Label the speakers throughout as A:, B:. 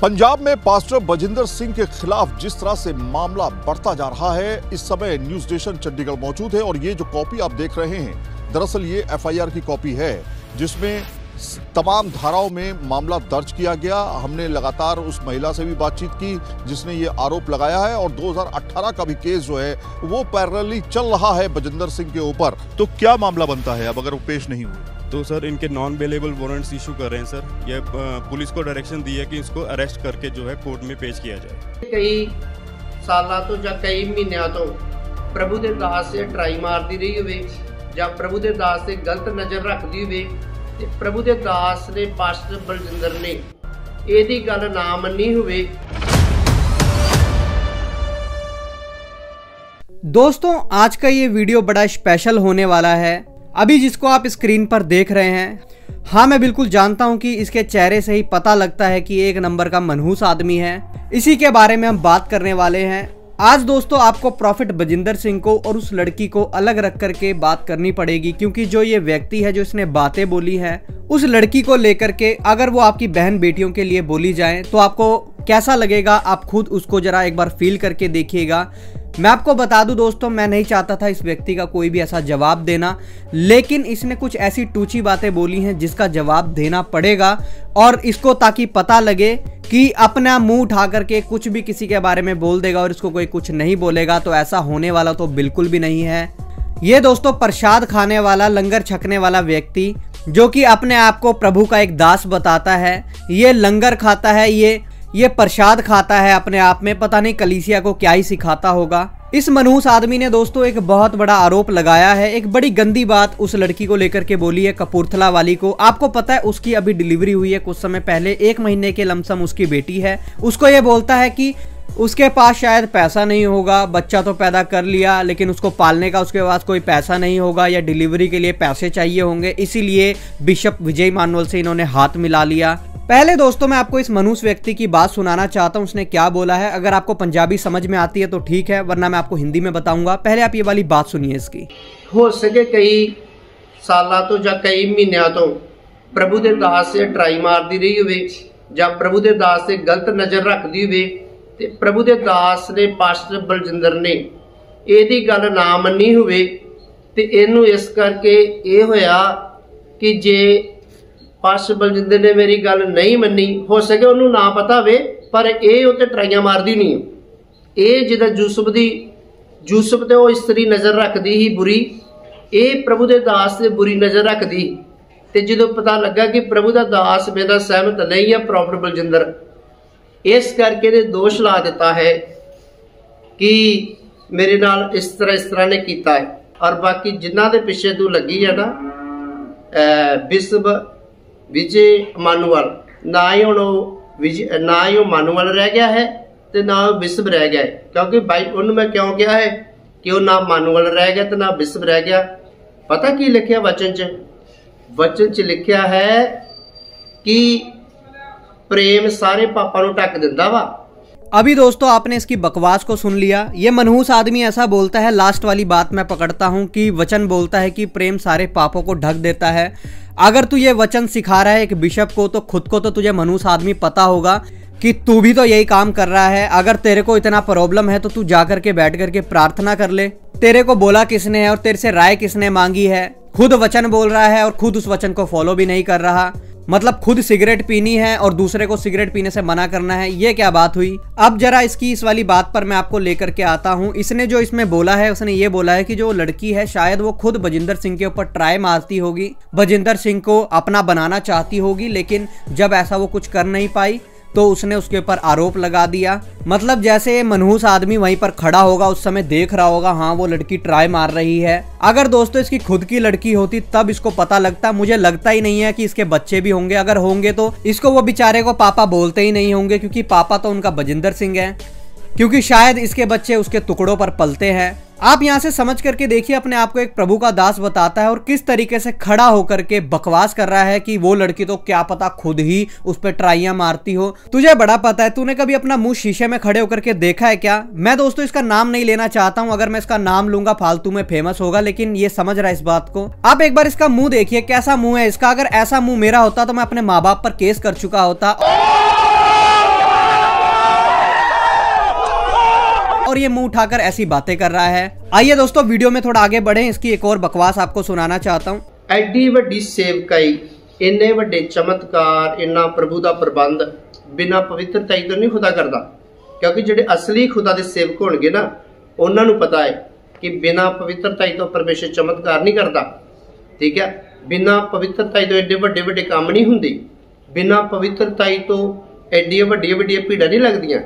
A: पंजाब में पास्टर बजिंदर सिंह के खिलाफ जिस तरह से मामला बढ़ता जा रहा है, इस समय न्यूज स्टेशन चंडीगढ़ मौजूद है और ये जो कॉपी आप देख रहे हैं, दरअसल ये एफआईआर की कॉपी है जिसमें तमाम धाराओं में मामला दर्ज किया गया। हमने लगातार उस महिला से भी बातचीत की जिसने ये आरोप लगाया है और 2018 का भी केस जो है वो पैरेलली चल रहा है बजिंदर सिंह के ऊपर। तो क्या मामला बनता है अब अगर वो पेश नहीं हुए?
B: तो सर इनके नॉन बेलेबल वारंट्स इशू कर रहे हैं सर। ये पुलिस को डायरेक्शन दी है कि इसको अरेस्ट करके जो है कोर्ट में पेश किया जाए।
C: कई सालों तो या कई महीनों तो प्रभु के दास से ट्राई मारती रही हुए या प्रभु के दास से गलत नज़र रखती हुए ते प्रभु के दास ने पास्टर बलजिंदर ने यदि गल ना मनी हुए।
D: दोस्तों आज का ये वीडियो बड़ा स्पेशल होने वाला है। अभी जिसको आप स्क्रीन पर देख रहे हैं, हाँ मैं बिल्कुल जानता हूँ कि इसके चेहरे से ही पता लगता है कि एक नंबर का मनहूस आदमी है। इसी के बारे में हम बात करने वाले हैं आज। दोस्तों आपको प्रॉफिट बजिंदर सिंह को और उस लड़की को अलग रख करके बात करनी पड़ेगी, क्योंकि जो ये व्यक्ति है जो इसने बातें बोली है उस लड़की को लेकर के, अगर वो आपकी बहन बेटियों के लिए बोली जाए तो आपको कैसा लगेगा, आप खुद उसको जरा एक बार फील करके देखिएगा। मैं आपको बता दूं दोस्तों, मैं नहीं चाहता था इस व्यक्ति का कोई भी ऐसा जवाब देना, लेकिन इसने कुछ ऐसी टूची बातें बोली हैं जिसका जवाब देना पड़ेगा और इसको ताकि पता लगे कि अपना मुंह उठा करके कुछ भी किसी के बारे में बोल देगा और इसको कोई कुछ नहीं बोलेगा, तो ऐसा होने वाला तो बिल्कुल भी नहीं है। ये दोस्तों प्रसाद खाने वाला, लंगर छकने वाला व्यक्ति जो कि अपने आप को प्रभु का एक दास बताता है, ये लंगर खाता है, ये प्रसाद खाता है अपने आप में, पता नहीं कलीसिया को क्या ही सिखाता होगा। इस मनहूस आदमी ने दोस्तों एक बहुत बड़ा आरोप लगाया है, एक बड़ी गंदी बात उस लड़की को लेकर के बोली है, कपूरथला वाली को। आपको पता है उसकी अभी डिलीवरी हुई है कुछ समय पहले, 1 महीने के लमसम उसकी बेटी है। उसको ये बोलता है कि उसके पास शायद पैसा नहीं होगा, बच्चा तो पैदा कर लिया लेकिन उसको पालने का उसके पास कोई पैसा नहीं होगा या डिलीवरी के लिए पैसे चाहिए होंगे, इसीलिए बिशप विजय मानुअल से इन्होंने हाथ मिला लिया। पहले दोस्तों मैं आपको इस मनहूस व्यक्ति की बात सुनाना चाहता हूँ, उसने क्या बोला है। अगर आपको पंजाबी समझ में आती है तो ठीक है, वरना मैं आपको हिंदी में बताऊंगा। पहले आप ये वाली बात सुनिए इसकी।
C: हो सके कई सालों तो या कई महीनों तो प्रभु के दास से ट्राई मारती रही हुए या प्रभु के दास से गलत नज़र रखती हुए ते प्रभु के दास ने पास्टर बलजिंदर ने यदि गल ना मनी हुए ते इनू इस करके ये होया कि जे पास्टर बलजिंदर ने मेरी गल नहीं मनी, हो सके उन्होंने ना पता हो पर ये उत्ते ट्राइयां मारदी नहीं। ये जिदा यूसुफ ते वो इस्त्री नज़र रखती ही बुरी, ये प्रभु के दास से बुरी नज़र रखती ते जो पता लगा कि प्रभु का दास मेरा सहमत नहीं है प्रॉफिट बलजिंदर, इस करके ने दोष ला दिता है कि मेरे नाल इस तरह ने किया है। और बाकी जिन्हों के पिछे तू लगी है ना बिशप विजय मानुअल, ना ही वो मानुअल रह गया है तो ना वो बिशप रह गया है, क्योंकि भाई उन्होंने मैं क्यों कहा है कि वो ना मानुअल रह गया तो ना बिशप रह गया। पता की लिखा वचन च लिखा है कि प्रेम सारे पापा नूं ढक दिंदा वा।
D: अभी दोस्तों आपने इसकी बकवास को सुन लिया। ये मनहूस आदमी ऐसा बोलता है, लास्ट वाली बात मैं पकड़ता हूँ कि वचन बोलता है कि प्रेम सारे पापों को ढक देता है। अगर तू ये वचन सिखा रहा है एक बिशप को, तो खुद को तो तुझे मनहूस आदमी पता होगा कि तू भी तो यही काम कर रहा है। अगर तेरे को इतना प्रॉब्लम है तो तू जा करके बैठ करके प्रार्थना कर ले। तेरे को बोला किसने है और तेरे से राय किसने मांगी है? खुद वचन बोल रहा है और खुद उस वचन को फॉलो भी नहीं कर रहा। मतलब खुद सिगरेट पीनी है और दूसरे को सिगरेट पीने से मना करना है, ये क्या बात हुई? अब जरा इसकी इस वाली बात पर मैं आपको लेकर के आता हूँ। इसने जो इसमें बोला है, उसने ये बोला है कि जो लड़की है शायद वो खुद बजिंदर सिंह के ऊपर ट्राई मारती होगी, बजिंदर सिंह को अपना बनाना चाहती होगी, लेकिन जब ऐसा वो कुछ कर नहीं पाई तो उसने उसके ऊपर आरोप लगा दिया। मतलब जैसे मनहूस आदमी वहीं पर खड़ा होगा उस समय देख रहा होगा, हाँ वो लड़की ट्राई मार रही है। अगर दोस्तों इसकी खुद की लड़की होती तब इसको पता लगता। मुझे लगता ही नहीं है कि इसके बच्चे भी होंगे, अगर होंगे तो इसको वो बेचारे को पापा बोलते ही नहीं होंगे, क्योंकि पापा तो उनका बजिंदर सिंह है, क्योंकि शायद इसके बच्चे उसके टुकड़ों पर पलते हैं। आप यहाँ से समझ करके देखिए, अपने आप को एक प्रभु का दास बताता है और किस तरीके से खड़ा होकर के बकवास कर रहा है कि वो लड़की तो क्या पता खुद ही उस पर ट्राइयां मारती हो। तुझे बड़ा पता है, तूने कभी अपना मुंह शीशे में खड़े होकर के देखा है क्या? मैं दोस्तों इसका नाम नहीं लेना चाहता हूं, अगर मैं इसका नाम लूंगा फालतू में फेमस होगा, लेकिन ये समझ रहा है इस बात को। आप एक बार इसका मुंह देखिए, कैसा मुंह है इसका। अगर ऐसा मुंह मेरा होता तो मैं अपने माँ बाप पर केस कर चुका होता। और ये मुंह उठाकर ऐसी बातें कर रहा है। आइए दोस्तों वीडियो में थोड़ा आगे बढ़े, इसकी एक और बकवास आपको सुनाना चाहता हूँ।
C: ਐਡੀ ਵੱਡੀ ਸੇਵਕਾਈ, ਇੰਨੇ ਵੱਡੇ ਚਮਤਕਾਰ, ਇੰਨਾ ਪ੍ਰਭੂ ਦਾ ਪ੍ਰਬੰਧ ਬਿਨਾਂ ਪਵਿੱਤਰਤਾ ਤੋਂ ਨਹੀਂ ਖੁਦਾ ਕਰਦਾ। ਕਿਉਂਕਿ ਜਿਹੜੇ ਅਸਲੀ ਖੁਦਾ ਦੇ ਸੇਵਕ ਹੋਣਗੇ ਨਾ, ਉਹਨਾਂ ਨੂੰ ਪਤਾ ਹੈ ਕਿ ਬਿਨਾਂ ਪਵਿੱਤਰਤਾ ਤੋਂ ਪਰਮੇਸ਼ਰ ਚਮਤਕਾਰ ਨਹੀਂ ਕਰਦਾ। ਠੀਕ ਹੈ, ਬਿਨਾਂ ਪਵਿੱਤਰਤਾ ਤੋਂ ਐਡੇ ਵੱਡੇ ਵੱਡੇ ਕੰਮ ਨਹੀਂ ਹੁੰਦੇ, ਬਿਨਾਂ ਪਵਿੱਤਰਤਾ ਤੋਂ ਐਡੀਆਂ ਵੱਡੀਆਂ ਵੱਡੀਆਂ ਭੀੜਾਂ नहीं लगदियां।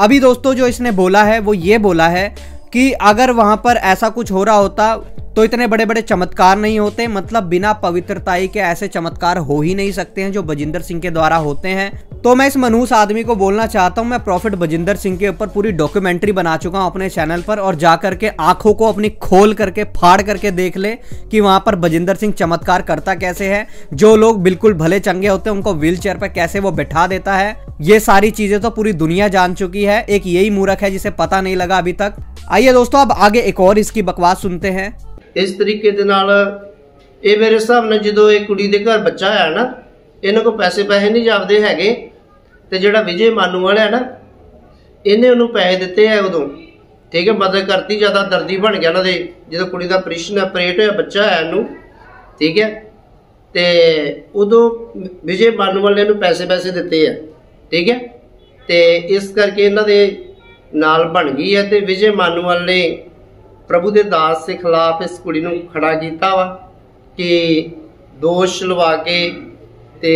D: अभी दोस्तों जो इसने बोला है वो ये बोला है कि अगर वहां पर ऐसा कुछ हो रहा होता तो इतने बड़े बड़े चमत्कार नहीं होते। मतलब बिना पवित्रताई के ऐसे चमत्कार हो ही नहीं सकते हैं जो बजिंदर सिंह के द्वारा होते हैं। तो मैं इस मनहूस आदमी को बोलना चाहता हूं, मैं प्रॉफिट बजिंदर सिंह के ऊपर पूरी डॉक्यूमेंट्री बना चुका हूं अपने चैनल पर, और जा करके आंखों को अपनी खोल करके फाड़ करके देख ले कि वहां पर बजिंदर सिंह चमत्कार करता कैसे है। जो लोग बिल्कुल भले चंगे होते हैं उनको व्हील चेयर पर कैसे वो बैठा देता है। ये सारी चीजें तो पूरी दुनिया जान चुकी है, एक यही मूर्ख है जिसे पता नहीं लगा अभी तक। आइए दोस्तों अब आगे एक और इसकी बकवास सुनते हैं।
C: इस तरीके दे नाल ये मेरे हिसाब नाल जो एक कुड़ी दे घर बच्चा है ना, इन्हां को पैसे नहीं जापदे हैगे, ते जिहड़ा विजय मानूवाल है ना, इन्हें उन्होंने पैसे दिते है उदों। ठीक है, मदद करती, ज़्यादा दर्दी बन गया ना, जो कुड़ी का ऑपरेशन ऑपरेट होया बच्चा है इनू। ठीक है, तो उदों विजय मानूवाल ने पैसे दिते है। ठीक है, तो इस करके इन्हां दे नाल बन गई है। तो विजय मानूवाल ने प्रभु दे दास के खिलाफ इस कुड़ी नूं खड़ा किया वा कि दोष लवा के ते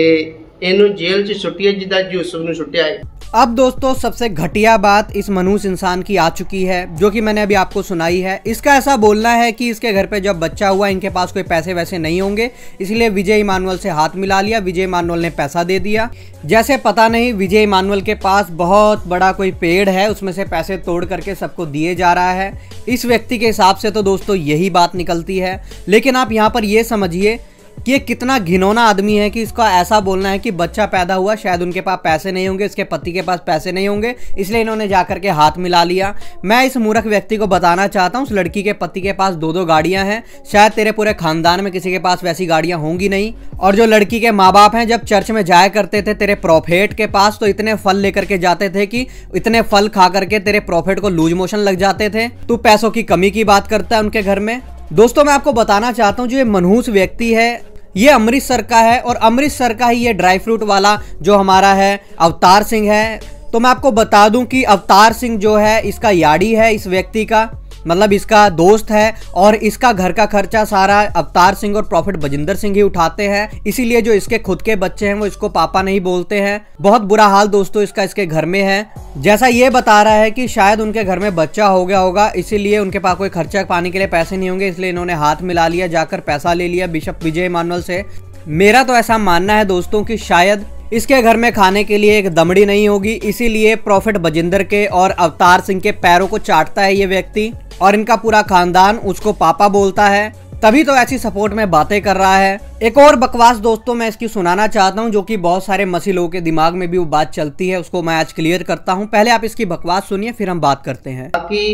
C: इनू जेल च छुट्टी है जिदा यूसुफ नूं छुट्टिया है।
D: अब दोस्तों सबसे घटिया बात इस मनहूस इंसान की आ चुकी है, जो कि मैंने अभी आपको सुनाई है। इसका ऐसा बोलना है कि इसके घर पे जब बच्चा हुआ इनके पास कोई पैसे वैसे नहीं होंगे, इसलिए विजय इमानुअल से हाथ मिला लिया। विजय इमानुअल ने पैसा दे दिया, जैसे पता नहीं विजय इमानुअल के पास बहुत बड़ा कोई पेड़ है, उसमें से पैसे तोड़ करके सबको दिए जा रहा है। इस व्यक्ति के हिसाब से तो दोस्तों यही बात निकलती है। लेकिन आप यहाँ पर यह समझिए कि ये कितना घिनौना आदमी है कि इसका ऐसा बोलना है कि बच्चा पैदा हुआ, शायद उनके पास पैसे नहीं होंगे, इसके पति के पास पैसे नहीं होंगे, इसलिए इन्होंने जाकर के हाथ मिला लिया। मैं इस मूर्ख व्यक्ति को बताना चाहता हूँ, उस लड़की के पति के पास 2-2 गाड़ियां हैं, शायद तेरे पूरे खानदान में किसी के पास वैसी गाड़ियां होंगी नहीं। और जो लड़की के माँ बाप हैं, जब चर्च में जाया करते थे तेरे प्रॉफेट के पास, तो इतने फल लेकर के जाते थे कि इतने फल खा करके तेरे प्रॉफेट को लूज मोशन लग जाते थे। तू पैसों की कमी की बात करता है उनके घर में। दोस्तों मैं आपको बताना चाहता हूँ, जो ये मनहूस व्यक्ति है ये अमृतसर का है, और अमृतसर का ही ये ड्राई फ्रूट वाला जो हमारा है अवतार सिंह है। तो मैं आपको बता दूं कि अवतार सिंह जो है इसका यारी है, इस व्यक्ति का मतलब इसका दोस्त है, और इसका घर का खर्चा सारा अवतार सिंह और प्रॉफिट बजिंदर सिंह ही उठाते हैं। इसीलिए जो इसके खुद के बच्चे हैं वो इसको पापा नहीं बोलते हैं। बहुत बुरा हाल दोस्तों इसका इसके घर में है। जैसा ये बता रहा है कि शायद उनके घर में बच्चा हो गया होगा, इसीलिए उनके पास कोई खर्चा पाने के लिए पैसे नहीं होंगे, इसलिए इन्होंने हाथ मिला लिया, जाकर पैसा ले लिया बिशप विजय इमानुअल से। मेरा तो ऐसा मानना है दोस्तों कि शायद इसके घर में खाने के लिए एक दमड़ी नहीं होगी, इसीलिए प्रॉफिट बजिंदर के और अवतार सिंह के पैरों को चाटता है ये व्यक्ति, और इनका पूरा खानदान उसको पापा बोलता है, तभी तो ऐसी सपोर्ट में बातें कर रहा है। एक और बकवास दोस्तों मैं इसकी सुनाना चाहता हूं, जो कि बहुत सारे मसी लोगों के दिमाग में भी वो बात चलती है, उसको मैं आज क्लियर करता हूं। पहले आप इसकी बकवास सुनिए, फिर हम बात करते हैं।
C: बाकी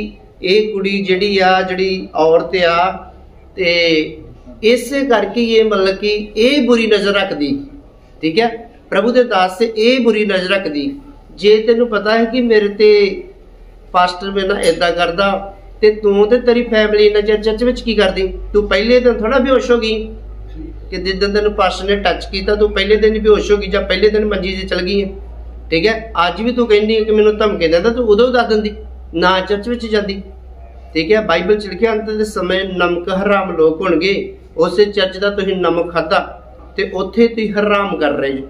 C: एक कुड़ी जिहड़ी औरत आ ते इसे करके ये मतलब कि ये बुरी नजर रखदी। ठीक है, प्रभु दे दास से ये बुरी नजर रखदी। जे तेनू पता है कि मेरे ते पास्टर मेरे नाल इदां करदा, ते तू ते तेरी फैमिली इन्ना चिर चर्च विच की करदी? तू पहले दिन थोड़ा बेहोश हो गई कि जिद्दन तेन पास्टर ने टच किया तू पहले दिन ही बेहोश हो गई, या पहले दिन मंजी से चल गई है। ठीक है, अज भी तू कहनी है कि मैनू धमके देंदा, तू उदों दस दिंदी ना चर्च विच जांदी। ठीक है, बाइबल च लिखिया अंत दे समय नमक हराम लोग होणगे, उसे चर्च दा तुसीं नमक खादा ते उत्थे तुसीं हराम कर रहे हो।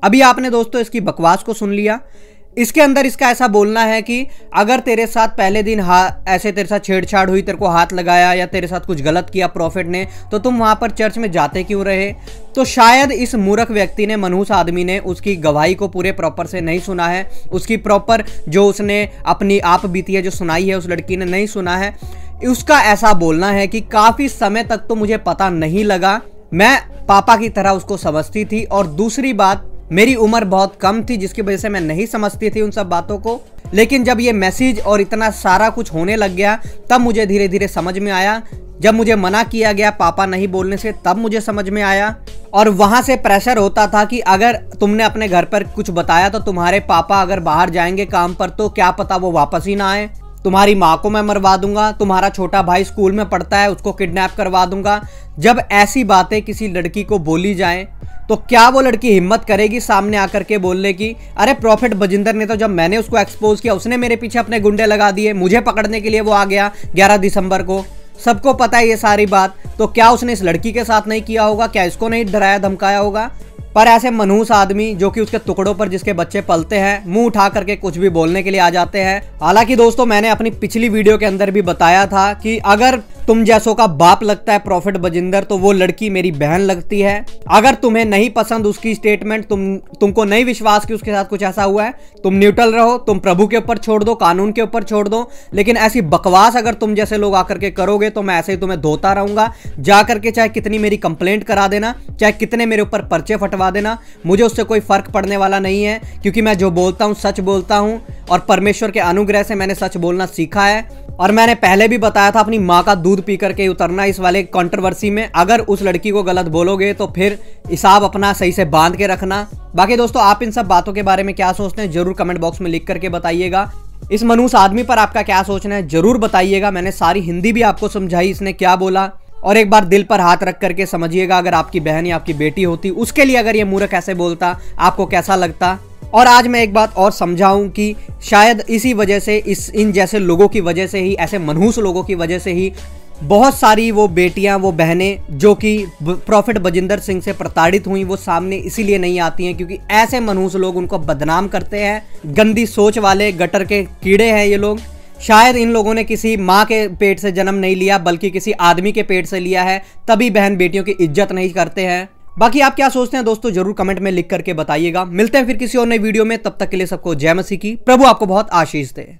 D: अभी आपने दोस्तों इसकी बकवास को सुन लिया। इसके अंदर इसका ऐसा बोलना है कि अगर तेरे साथ पहले दिन ऐसे तेरे साथ छेड़छाड़ हुई, तेरे को हाथ लगाया या तेरे साथ कुछ गलत किया प्रॉफिट ने, तो तुम वहां पर चर्च में जाते क्यों रहे? तो शायद इस मूर्ख व्यक्ति ने, मनहूस आदमी ने उसकी गवाही को पूरे प्रॉपर से नहीं सुना है, उसकी प्रॉपर जो उसने अपनी आप बीती है जो सुनाई है उस लड़की ने नहीं सुना है। उसका ऐसा बोलना है कि काफी समय तक तो मुझे पता नहीं लगा, मैं पापा की तरह उसको समझती थी, और दूसरी बात मेरी उम्र बहुत कम थी जिसकी वजह से मैं नहीं समझती थी उन सब बातों को। लेकिन जब ये मैसेज और इतना सारा कुछ होने लग गया तब मुझे धीरे धीरे समझ में आया। जब मुझे मना किया गया पापा नहीं बोलने से तब मुझे समझ में आया, और वहां से प्रेशर होता था कि अगर तुमने अपने घर पर कुछ बताया तो तुम्हारे पापा अगर बाहर जाएंगे काम पर तो क्या पता वो वापस ही ना आए। तुम्हारी माँ को मैं मरवा दूंगा, तुम्हारा छोटा भाई स्कूल में पढ़ता है उसको किडनैप करवा दूंगा। जब ऐसी बातें किसी लड़की को बोली जाएं तो क्या वो लड़की हिम्मत करेगी सामने आकर के बोलने की? अरे प्रॉफिट बजिंदर ने तो जब मैंने उसको एक्सपोज किया उसने मेरे पीछे अपने गुंडे लगा दिए, मुझे पकड़ने के लिए वो आ गया 11 दिसंबर को। सबको पता है ये सारी बात, तो क्या उसने इस लड़की के साथ नहीं किया होगा? क्या इसको नहीं डराया धमकाया होगा? पर ऐसे मनहूस आदमी जो कि उसके टुकड़ों पर जिसके बच्चे पलते हैं, मुंह उठा करके कुछ भी बोलने के लिए आ जाते हैं। हालांकि दोस्तों मैंने अपनी पिछली वीडियो के अंदर भी बताया था कि अगर तुम जैसों का बाप लगता है प्रॉफिट बजिंदर तो वो लड़की मेरी बहन लगती है। अगर तुम्हें नहीं पसंद उसकी स्टेटमेंट, तुमको नहीं विश्वास कि उसके साथ कुछ ऐसा हुआ है, तुम न्यूट्रल रहो, तुम प्रभु के ऊपर छोड़ दो, कानून के ऊपर छोड़ दो। लेकिन ऐसी बकवास अगर तुम जैसे लोग आकर के करोगे तो मैं ऐसे ही तुम्हें धोता रहूंगा। जा करके चाहे कितनी मेरी कंप्लेंट करा देना, चाहे कितने मेरे ऊपर पर्चे फटवा देना, मुझे उससे कोई फर्क पड़ने वाला नहीं है, क्योंकि मैं जो बोलता हूं सच बोलता हूं और परमेश्वर के अनुग्रह से मैंने सच बोलना सीखा है। और मैंने पहले भी बताया था अपनी माँ का दूध पी करके उतरना इस वाले कंट्रोवर्सी में। अगर उस लड़की को गलत बोलोगे तो फिर हिसाब अपना सही से बांध के रखना। बाकी दोस्तों आप इन सब बातों के बारे में क्या सोचते हैं जरूर कमेंट बॉक्स में लिख करके बताइएगा। इस मनहूस आदमी पर आपका क्या सोचना है जरूर बताइएगा। मैंने सारी हिंदी भी आपको समझाई इसने क्या बोला, और एक बार दिल पर हाथ रख करके समझिएगा, अगर आपकी बहन या आपकी बेटी होती उसके लिए अगर ये मूर्ख ऐसे बोलता आपको कैसा लगता। और आज मैं एक बात और समझाऊं कि शायद इसी वजह से, इन जैसे लोगों की वजह से ही, ऐसे मनहूस लोगों की वजह से ही बहुत सारी वो बेटियां, वो बहनें जो कि प्रॉफिट बजिंदर सिंह से प्रताड़ित हुई वो सामने इसीलिए नहीं आती हैं क्योंकि ऐसे मनहूस लोग उनको बदनाम करते हैं। गंदी सोच वाले गटर के कीड़े हैं ये लोग। शायद इन लोगों ने किसी माँ के पेट से जन्म नहीं लिया बल्कि किसी आदमी के पेट से लिया है, तभी बहन बेटियों की इज्जत नहीं करते हैं। बाकी आप क्या सोचते हैं दोस्तों जरूर कमेंट में लिख करके बताइएगा। मिलते हैं फिर किसी और नई वीडियो में, तब तक के लिए सबको जय मसीह की। प्रभु आपको बहुत आशीष दे।